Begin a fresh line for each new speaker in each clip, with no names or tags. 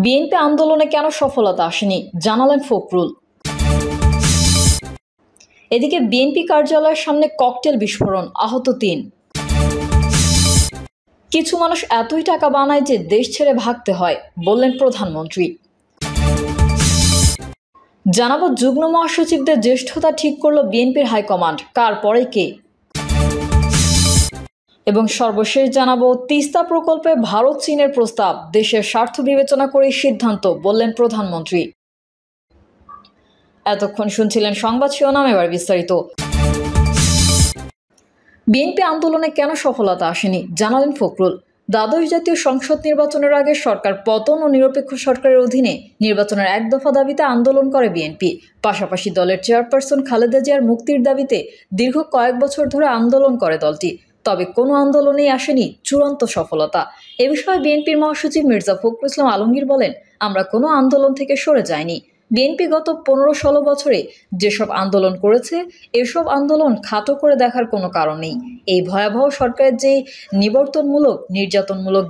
BNP আন্দোলনে কেন সফলতা আসেনি জানালেন ফখরুল। এদিকে বিএনপি কার্যালয়ের সামনে ককটেল বিস্ফোরণ, আহত ৩। কিছু মানুষ এতই টাকা বানায় যে দেশ ছেড়ে ভাগতে হয়, বললেন প্রধানমন্ত্রী। জানাবো যুগ্ম মহাসচিবদের জ্যেষ্ঠতা ঠিক করল বিএনপির হাইকমান্ড, কার পরে কে। এবং সর্বশেষ জানাবো তিস্তা প্রকল্পে ভারত চীনের প্রস্তাব, দেশের স্বার্থ বিবেচনা করে সিদ্ধান্ত, বললেন প্রধানমন্ত্রী। এতক্ষণ শুনছিলেন সংবাদ শিরোনাম, এবার বিস্তারিত। বিএনপি আন্দোলনে কেন সফলতা আসেনি জানালেন ফখরুল। দ্বাদশ জাতীয় সংসদ নির্বাচনের আগে সরকার পতন ও নিরপেক্ষ সরকারের অধীনে নির্বাচনের এক দফা দাবিতে আন্দোলন করে বিএনপি। পাশাপাশি দলের চেয়ারপারসন খালেদা জিয়ার মুক্তির দাবিতে দীর্ঘ কয়েক বছর ধরে আন্দোলন করে দলটি। তবে কোনো আন্দোলনেই আসেনি চূড়ান্ত সফলতা। এ বিষয়ে বিএনপির মহাসচিব মির্জা ফখরুল ইসলাম আলমগীর বলেন, আমরা কোনো আন্দোলন থেকে সরে যাইনি। বিএনপি গত 15-16 বছরে যেসব আন্দোলন করেছে, এসব আন্দোলন খাটো করে দেখার কোনো কারণ নেই। এই ভয়াবহ সরকারের যে নিবর্তনমূলক নির্যাতনমূলক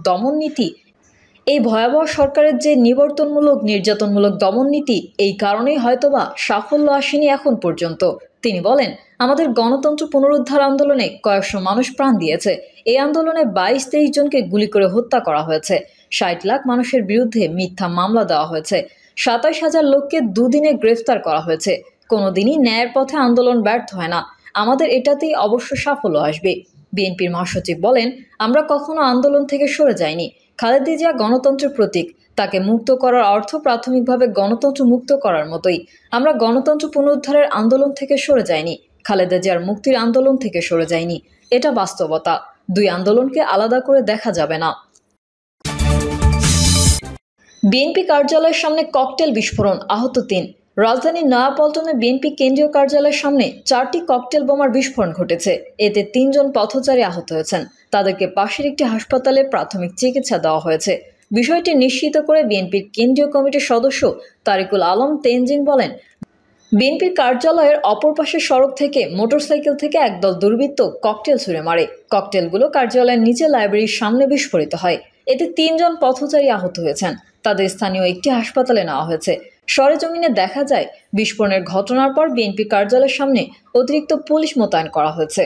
দমন নীতি, এই কারণেই হয়তোবা সাফল্য আসেনি এখন পর্যন্ত। তিনি বলেন, আমাদের গণতন্ত্র পুনরুদ্ধার আন্দোলনে কয়েকশো মানুষ প্রাণ দিয়েছে। এই আন্দোলনে 22-23 জনকে গুলি করে হত্যা করা হয়েছে। 60 লাখ মানুষের বিরুদ্ধে মিথ্যা মামলা দেওয়া হয়েছে। 27,000 লোককে দুদিনে গ্রেফতার করা হয়েছে। কোনোদিনই ন্যায়ের পথে আন্দোলন ব্যর্থ হয় না। আমাদের এটাতেই অবশ্য সাফল্য আসবে। বিএনপির মহাসচিব বলেন, আমরা কখনো আন্দোলন থেকে সরে যাইনি। খালেদা জিয়া গণতন্ত্রের প্রতীক। তাকে মুক্ত করার অর্থ প্রাথমিকভাবে গণতন্ত্র মুক্ত করার মতোই। আমরা গণতন্ত্র পুনরুদ্ধারের আন্দোলন থেকে সরে যাইনি, খালেদা জিয়ার মুক্তির আন্দোলন থেকে সরে যাইনি। এটা বাস্তবতা। দুই আন্দোলনকে আলাদা করে দেখা যাবে না। বিএনপি কার্যালয়ের সামনে ককটেল বিস্ফোরণ, আহত ৩। রাজধানীর নয়াপল্টনে বিএনপি কেন্দ্রীয় কার্যালয়ের সামনে 4টি ককটেল বোমার বিস্ফোরণ ঘটেছে। এতে 3 জন পথচারী আহত হয়েছেন। তাদেরকে পাশের একটি হাসপাতালে প্রাথমিক চিকিৎসা দেওয়া হয়েছে। বিষয়টি নিশ্চিত করে বিএনপির কেন্দ্রীয় কমিটির সদস্য তারিকুল আলম তেনজিং বলেন, বিএনপির কার্যালয়ের অপর পাশের সড়ক থেকে মোটরসাইকেল থেকে একদল দুর্বৃত্ত ককটেল ছুড়ে মারে। ককটেলগুলো কার্যালয়ের নিচে লাইব্রেরির সামনে বিস্ফোরিত হয়। এতে 3 জন পথচারী আহত হয়েছেন। তাদের স্থানীয় একটি হাসপাতালে নেওয়া হয়েছে। সরেজমিনে দেখা যায়, বিস্ফোরণের ঘটনার পর বিএনপি কার্যালয়ের সামনে অতিরিক্ত পুলিশ মোতায়েন করা হয়েছে।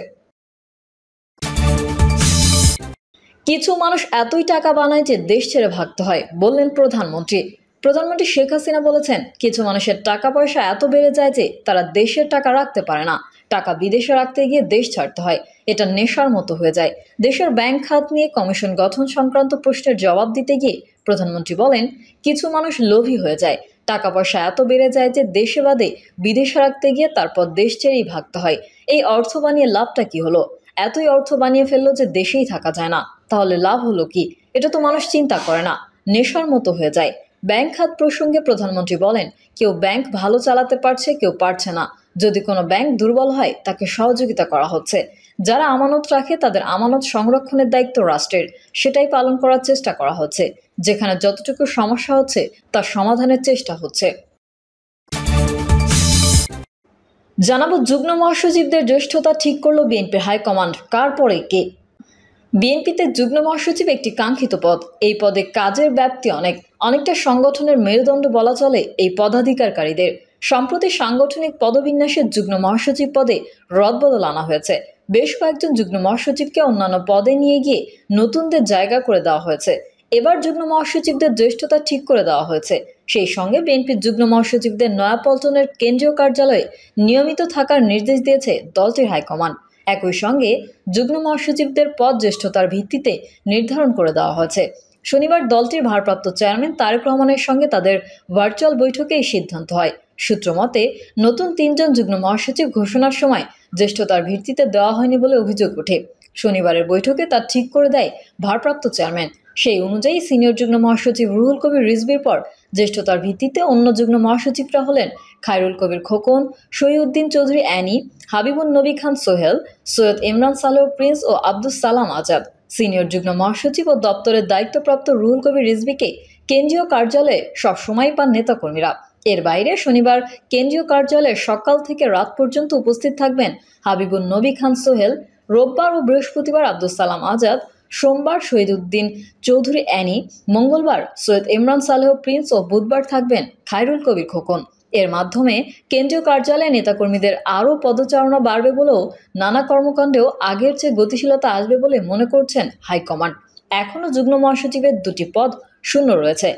কিছু মানুষ এতই টাকা বানায় যে দেশ ছেড়ে ভাগতে হয়, বললেন প্রধানমন্ত্রী। প্রধানমন্ত্রী শেখ হাসিনা বলেছেন, কিছু মানুষের টাকা পয়সা এত বেড়ে যায় যে তারা দেশের টাকা রাখতে পারে না। টাকা বিদেশে রাখতে গিয়ে দেশ ছাড়তে হয়। এটা নেশার মতো হয়ে যায়। দেশের ব্যাংক খাত নিয়ে কমিশন গঠন সংক্রান্ত প্রশ্নের জবাব দিতে গিয়ে প্রধানমন্ত্রী বলেন, কিছু মানুষ লোভী হয়ে যায়। টাকা পয়সা এত বেড়ে যায় যে দেশে বাদে বিদেশে রাখতে গিয়ে তারপর দেশ ছেড়েই ভাগতে হয়। এই অর্থ বানিয়ে লাভটা কি হলো? এতই অর্থ বানিয়ে ফেললো যে দেশেই থাকা যায় না। তাহলে লাভ হলো কি? এটা তো মানুষ চিন্তা করে না। নেশার মতো হয়ে যায়। ব্যাংক খাত প্রসঙ্গে প্রধানমন্ত্রী বলেন, কেউ ব্যাংক ভালো চালাতে পারছে, কেউ পারছে না। যদি কোনো ব্যাংক দুর্বল হয়, তাকে সহযোগিতা করা হচ্ছে। যারা আমানত রাখে তাদের আমানত সংরক্ষণের দায়িত্ব রাষ্ট্রের, সেটাই পালন করার চেষ্টা করা হচ্ছে। যেখানে যতটুকু সমস্যা হচ্ছে তার সমাধানের চেষ্টা হচ্ছে। জানাবো যুগ্ম মহাসচিবদের জ্যেষ্ঠতা ঠিক করল বিএনপির হাইকমান্ড, কার পরে কে। বিএনপিতে যুগ্ম মহাসচিব একটি কাঙ্ক্ষিত পদ। এই পদে কাজের ব্যাপ্তি অনেকটা সংগঠনের মেরুদণ্ড বলা চলে এই পদাধিকারীদের। সম্প্রতি সাংগঠনিক পদবিন্যাসের যুগ্ম মহাসচিব পদে রদবদল আনা হয়েছে। বেশ কয়েকজন যুগ্ম মহাসচিবকে অন্যান্য পদে নিয়ে গিয়ে নতুনদের জায়গা করে দেওয়া হয়েছে। এবার যুগ্ম মহাসচিবদের জ্যেষ্ঠতা ঠিক করে দেওয়া হয়েছে। সেই সঙ্গে বিএনপির যুগ্ম মহাসচিবদের নয়াপল্টনের কেন্দ্রীয় কার্যালয়ে নিয়মিত থাকার নির্দেশ দিয়েছে দলটির হাইকমান্ড। একই সঙ্গে যুগ্ম মহাসচিবদের পদ জ্যেষ্ঠতার ভিত্তিতে নির্ধারণ করে দেওয়া হয়েছে। শনিবার দলটির ভারপ্রাপ্ত চেয়ারম্যান তারেক রহমানের সঙ্গে তাদের ভার্চুয়াল বৈঠকে এই সিদ্ধান্ত হয়। সূত্র মতে, নতুন 3 জন যুগ্ম মহাসচিব ঘোষণার সময় জ্যেষ্ঠতার ভিত্তিতে দেওয়া হয়নি বলে অভিযোগ ওঠে। শনিবারের বৈঠকে তা ঠিক করে দেয় ভারপ্রাপ্ত চেয়ারম্যান। সেই অনুযায়ী সিনিয়র যুগ্ম মহাসচিব রুহুল কবির রিজভীর পর জ্যেষ্ঠতার ভিত্তিতে অন্য যুগ্ম মহাসচিবরা হলেন খায়রুল কবির খোকন, শহীউদ্দিন চৌধুরী অ্যানি, হাবিবুন নবী খান সোহেল, সৈয়দ ইমরান সালেহ প্রিন্স ও আব্দুস সালাম আজাদ। সিনিয়র যুগ্ম মহাসচিব ও দপ্তরের দায়িত্বপ্রাপ্ত রুহুল কবির রিজভীকে কেন্দ্রীয় কার্যালয়ে সবসময় পান নেতাকর্মীরা। এর বাইরে শনিবার কেন্দ্রীয় কার্যালয়ে সকাল থেকে রাত পর্যন্ত উপস্থিত থাকবেন হাবিবুন নবী খান সোহেল। রোববার ও বৃহস্পতিবার আব্দুস সালাম আজাদ, সোমবার শহীদউদ্দিন চৌধুরী অ্যানি, মঙ্গলবার সৈয়দ ইমরান সালেহ প্রিন্স ও বুধবার থাকবেন খায়রুল কবির খোকন। এর মাধ্যমে কেন্দ্রীয় কার্যালয়ে নেতাকর্মীদের আরও পদচারণা বাড়বে বলেও নানা কর্মকাণ্ডেও আগের চেয়ে গতিশীলতা আসবে বলে মনে করছেন হাইকমান্ড। এখনও যুগ্ম মহাসচিবের 2টি পদ শূন্য রয়েছে।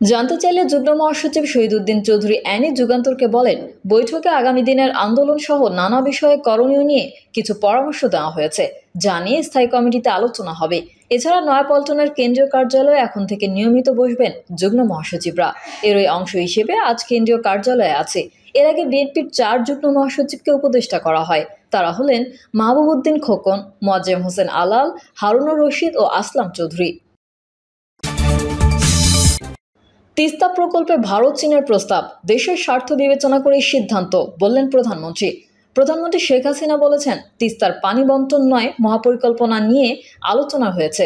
জানতে চাইলে যুগ্ম মহাসচিব শহীদউদ্দিন চৌধুরী অ্যানি যুগান্তরকে বলেন, বৈঠকে আগামী দিনের আন্দোলন সহ নানা বিষয়ে করণীয় নিয়ে কিছু পরামর্শ দেওয়া হয়েছে, যা নিয়ে স্থায়ী কমিটিতে আলোচনা হবে। এছাড়া নয়াপল্টনের কেন্দ্রীয় কার্যালয়ে এখন থেকে নিয়মিত বসবেন যুগ্ম মহাসচিবরা। এরই অংশ হিসেবে আজ কেন্দ্রীয় কার্যালয়ে আছে। এর আগে বিএনপির 4 যুগ্ম মহাসচিবকে উপদেষ্টা করা হয়। তারা হলেন মাহবুব উদ্দিন খোকন, মোয়াজ্জেম হোসেন আলাল, হারুনুর রশিদ ও আসলাম চৌধুরী। তিস্তা প্রকল্পে ভারত চীনের প্রস্তাব, দেশের স্বার্থ বিবেচনা করে সিদ্ধান্ত, বললেন প্রধানমন্ত্রী। প্রধানমন্ত্রী শেখ হাসিনা বলেছেন, তিস্তার পানি বণ্টন নয় মহাপরিকল্পনা নিয়ে আলোচনা হয়েছে।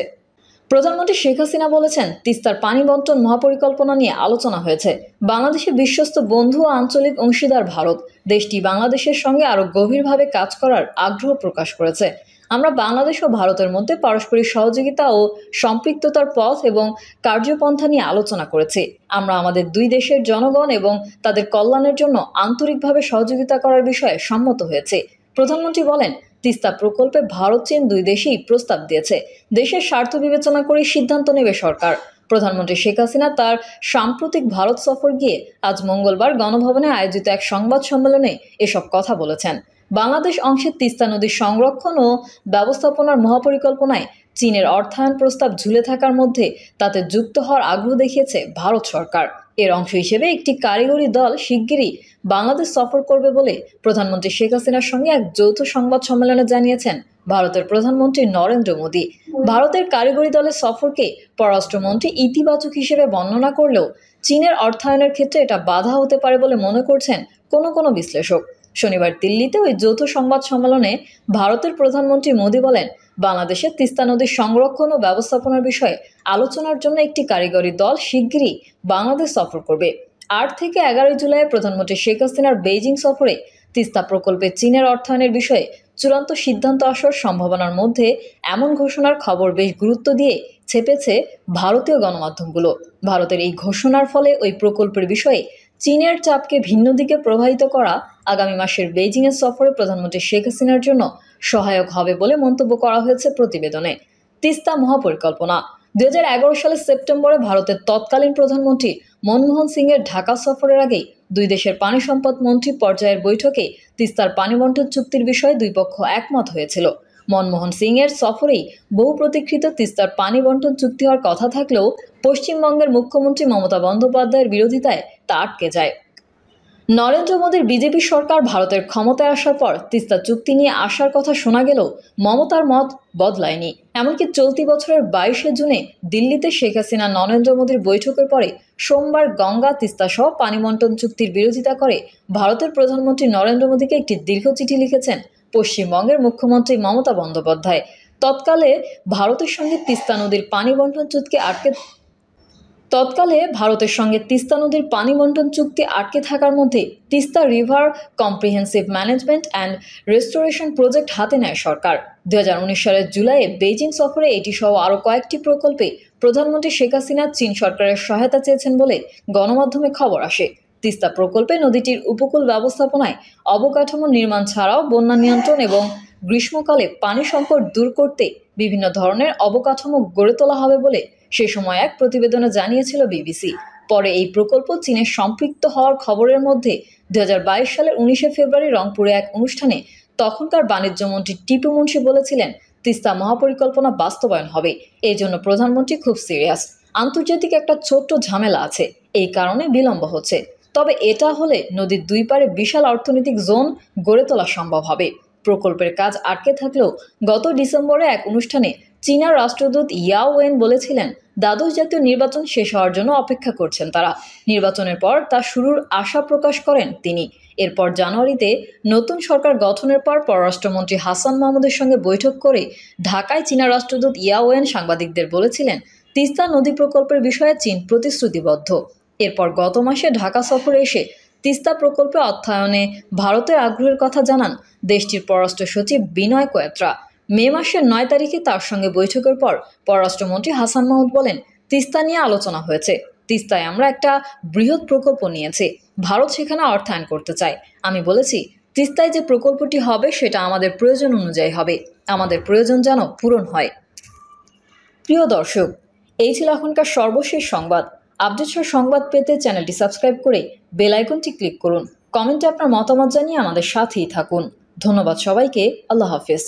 প্রধানমন্ত্রী শেখ হাসিনা বলেছেন, তিস্তার পানি বণ্টন মহাপরিকল্পনা নিয়ে আলোচনা হয়েছে। বাংলাদেশের বিশ্বস্ত বন্ধু ও আঞ্চলিক অংশীদার ভারত। দেশটি বাংলাদেশের সঙ্গে আরও গভীরভাবে কাজ করার আগ্রহ প্রকাশ করেছে। আমরা বাংলাদেশ ও ভারতের মধ্যে পারস্পরিক সহযোগিতা ও সম্পৃক্ততার পথ এবং কার্যপন্থা নিয়ে আলোচনা করেছি। আমরা আমাদের দুই দেশের জনগণ এবং তাদের কল্যাণের জন্য আন্তরিকভাবে সহযোগিতা করার বিষয়ে সম্মত হয়েছে। প্রধানমন্ত্রী বলেন, তিস্তা প্রকল্পে ভারত চীন দুই দেশই প্রস্তাব দিয়েছে। দেশের স্বার্থ বিবেচনা করে সিদ্ধান্ত নেবে সরকার। প্রধানমন্ত্রী শেখ হাসিনা তার সাম্প্রতিক ভারত সফর গিয়ে আজ মঙ্গলবার গণভবনে আয়োজিত এক সংবাদ সম্মেলনে এসব কথা বলেছেন। বাংলাদেশ অংশের তিস্তা নদীর সংরক্ষণ ও ব্যবস্থাপনার মহাপরিকল্পনায় চীনের অর্থায়ন প্রস্তাব ঝুলে থাকার মধ্যে তাতে যুক্ত হওয়ার আগ্রহ দেখিয়েছে ভারত সরকার। এর অংশ হিসেবে একটি কারিগরি দল শিগগিরই বাংলাদেশ সফর করবে বলে প্রধানমন্ত্রী শেখ হাসিনার সঙ্গে এক যৌথ সংবাদ সম্মেলনে জানিয়েছেন ভারতের প্রধানমন্ত্রী নরেন্দ্র মোদী। ভারতের কারিগরি দলের সফরকে পররাষ্ট্রমন্ত্রী ইতিবাচক হিসেবে বর্ণনা করলেও চীনের অর্থায়নের ক্ষেত্রে এটা বাধা হতে পারে বলে মনে করছেন কোনো বিশ্লেষক। শনিবার দিল্লিতে ওই যৌথ সংবাদ সম্মেলনে ভারতের প্রধানমন্ত্রী মোদী বলেন, বাংলাদেশের তিস্তা নদীর সংরক্ষণ ও ব্যবস্থাপনার বিষয়ে আলোচনার জন্য একটি কারিগরি দল শিগগিরই বাংলাদেশ সফর করবে। 8 থেকে 11 জুলাই প্রধানমন্ত্রী শেখ হাসিনার বেইজিং সফরে তিস্তা প্রকল্পে চীনের অর্থায়নের বিষয়ে চূড়ান্ত সিদ্ধান্ত আসার সম্ভাবনার মধ্যে এমন ঘোষণার খবর বেশ গুরুত্ব দিয়ে ছেপেছে ভারতীয় গণমাধ্যমগুলো। ভারতের এই ঘোষণার ফলে ওই প্রকল্পের বিষয়ে চীনের চাপকে ভিন্ন দিকে প্রবাহিত করা আগামী মাসের বেইজিংয়ের সফরে প্রধানমন্ত্রী শেখ হাসিনার জন্য সহায়ক হবে বলে মন্তব্য করা হয়েছে প্রতিবেদনে। তিস্তা মহাপরিকল্পনা 2011 সালের সেপ্টেম্বরে ভারতের তৎকালীন প্রধানমন্ত্রী মনমোহন সিংয়ের ঢাকা সফরের আগেই দুই দেশের পানি সম্পদ মন্ত্রী পর্যায়ের বৈঠকে তিস্তার পানি বণ্টন চুক্তির বিষয়ে দুই পক্ষ একমত হয়েছিল। মনমোহন সিংয়ের সফরেই বহু প্রতীক্ষিত তিস্তার পানি বণ্টন চুক্তি হওয়ার কথা থাকলেও পশ্চিমবঙ্গের মুখ্যমন্ত্রী মমতা বন্দ্যোপাধ্যায়ের বিরোধিতায় তা আটকে যায়। নরেন্দ্র মোদীর বিজেপি সরকার ভারতের ক্ষমতায় আসার পর তিস্তা চুক্তি নিয়ে আসার কথা শোনা গেলেও মমতার মত বদলায়নি। এমনকি চলতি বছরের 22শে জুনে দিল্লিতে শেখ হাসিনা নরেন্দ্র মোদীর বৈঠকের পরে সোমবার গঙ্গা তিস্তা সহ পানি বণ্টন চুক্তির বিরোধিতা করে ভারতের প্রধানমন্ত্রী নরেন্দ্র মোদীকে একটি দীর্ঘ চিঠি লিখেছেন পশ্চিমবঙ্গের মুখ্যমন্ত্রী মমতা বন্দ্যোপাধ্যায়। তৎকালে ভারতের সঙ্গে তিস্তা নদীর পানি বণ্টন চুক্তি আটকে থাকার মধ্যে Teesta river comprehensive management and restoration project হাতে নেয় সরকার। 2019 সালের জুলাইয়ে বেইজিং সফরে এটি সহ আরও কয়েকটি প্রকল্পে প্রধানমন্ত্রী শেখ হাসিনা চীন সরকারের সহায়তা চেয়েছেন বলে গণমাধ্যমে খবর আসে। তিস্তা প্রকল্পে নদীটির উপকূল ব্যবস্থাপনায় অবকাঠামো নির্মাণ ছাড়াও বন্যা নিয়ন্ত্রণ এবং গ্রীষ্মকালে পানি সংকট দূর করতে বিভিন্ন ধরনের অবকাঠামো গড়ে তোলা হবে বলে সে সময় এক প্রতিবেদনে জানিয়েছিল বিবিসি। পরে এই প্রকল্প চীনের সম্পৃক্ত হওয়ার খবরের মধ্যে 2022 সালের 19শে ফেব্রুয়ারি রংপুরে এক অনুষ্ঠানে তখনকার বাণিজ্য মন্ত্রী টিপু মুন্সি বলেছিলেন, তিস্তা মহাপরিকল্পনা বাস্তবায়ন হবে। এই জন্য প্রধানমন্ত্রী খুব সিরিয়াস। আন্তর্জাতিক একটা ছোট্ট ঝামেলা আছে, এই কারণে বিলম্ব হচ্ছে। তবে এটা হলে নদীর দুই পারে বিশাল অর্থনৈতিক জোন গড়ে তোলা সম্ভব হবে। প্রকল্পের কাজ আটকে থাকলেও গত ডিসেম্বরে এক অনুষ্ঠানে চীনা রাষ্ট্রদূত ইয়াও ওয়েন বলেছিলেন, দ্বাদশ জাতীয় নির্বাচন শেষ হওয়ার জন্য অপেক্ষা করছেন তারা। নির্বাচনের পর তা শুরুর আশা প্রকাশ করেন তিনি। এরপর জানুয়ারিতে নতুন সরকার গঠনের পর পররাষ্ট্রমন্ত্রী হাসান মাহমুদের সঙ্গে বৈঠক করে ঢাকায় চীনা রাষ্ট্রদূত ইয়াও ওয়েন সাংবাদিকদের বলেছিলেন, তিস্তা নদী প্রকল্পের বিষয়ে চীন প্রতিশ্রুতিবদ্ধ। এরপর গত মাসে ঢাকা সফরে এসে তিস্তা প্রকল্পে অর্থায়নে ভারতের আগ্রহের কথা জানান দেশটির পররাষ্ট্র সচিব বিনয় কোয়েত্রা। মে মাসের 9 তারিখে তার সঙ্গে বৈঠকের পর পররাষ্ট্রমন্ত্রী হাসান মাহমুদ বলেন, তিস্তা নিয়ে আলোচনা হয়েছে। তিস্তায় আমরা একটা বৃহৎ প্রকল্প নিয়েছি, ভারত সেখানে অর্থায়ন করতে চায়। আমি বলেছি, তিস্তায় যে প্রকল্পটি হবে সেটা আমাদের প্রয়োজন অনুযায়ী হবে, আমাদের প্রয়োজন যেন পূরণ হয়। প্রিয় দর্শক, এই ছিল এখনকার সর্বশেষ সংবাদ। আপডেট সংবাদ পেতে চ্যানেলটি সাবস্ক্রাইব করে বেল আইকনটি ক্লিক করুন। কমেন্টে আপনার মতামত জানিয়ে আমাদের সাথেই থাকুন। ধন্যবাদ সবাইকে। আল্লাহ হাফেজ।